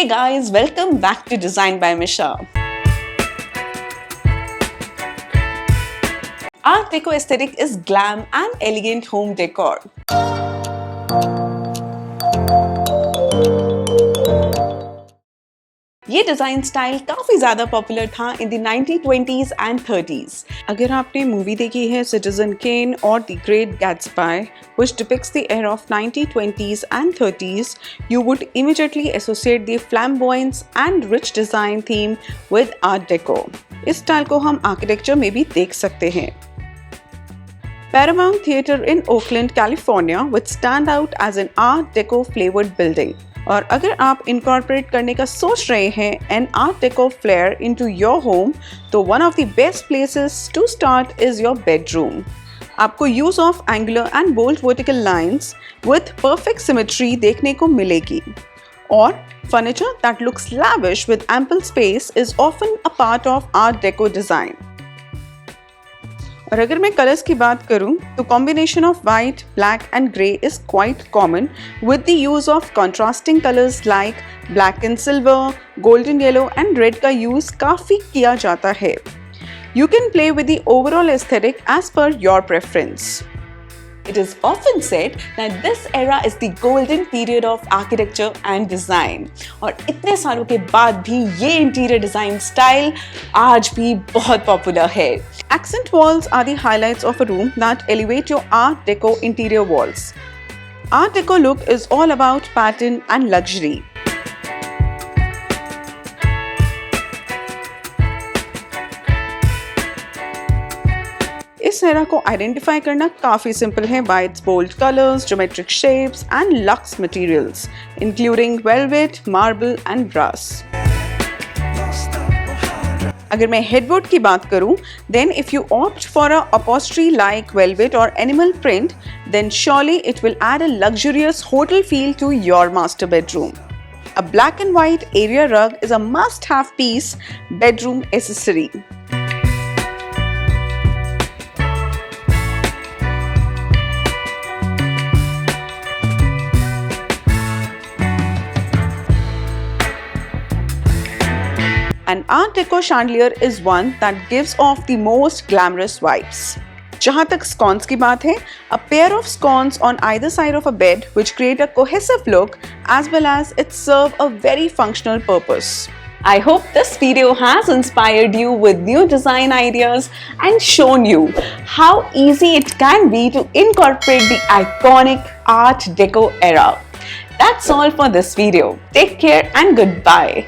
guys, welcome back to Design by Misha. Art Deco aesthetic is glam and elegant home decor. ये design style काफ़ी ज़्यादा popular था in the 1920s and 30s. अगर आपने movie देखी है Citizen Kane और the great Gatsby, which depicts the era of 1920s and 30s, you would immediately associate the flamboyance and rich design theme with Art Deco. इस style को हम architecture में भी देख सकते हैं. Paramount Theater in Oakland, California would stand out as an Art Deco flavored building. और अगर आप इनकॉर्पोरेट करने का सोच रहे हैं an art deco flair into your home, तो one of the best places to start is your bedroom. आपको use of angular and bold vertical lines with perfect symmetry देखने को मिलेगी. और furniture that looks lavish with ample space is often a part of art deco design. और अगर मैं colours की बात करूं तो combination of white, black and grey is quite common with the use of contrasting colours like black and silver, golden yellow and red का use काफ़ी किया जाता है. You can play with the overall aesthetic as per your preference. It is often said that this era is the golden period of architecture and design. और इतने सालों के बाद भी ये इंटीरियर डिजाइन स्टाइल आज भी बहुत पॉपुलर है. Accent walls are the highlights of a room that elevate your Art Deco interior walls. Art Deco look is all about pattern and luxury. इस एरा को आइडेंटिफाई करना काफ़ी सिंपल है by its bold colours, geometric shapes and lux materials including velvet, marble and brass. अगर मैं headboard की बात करूं, then if you opt for a upholstery like velvet or animal print, then surely it will add a luxurious hotel feel to your master bedroom. A black and white area rug is a must-have piece bedroom accessory. An Art Deco chandelier is one that gives off the most glamorous vibes. जहाँ तक sconces की बात है, a pair of sconces on either side of a bed which create a cohesive look as well as it serve a very functional purpose. I hope this video has inspired you with new design ideas and shown you how easy it can be to incorporate the iconic Art Deco era. That's all for this video. Take care and goodbye.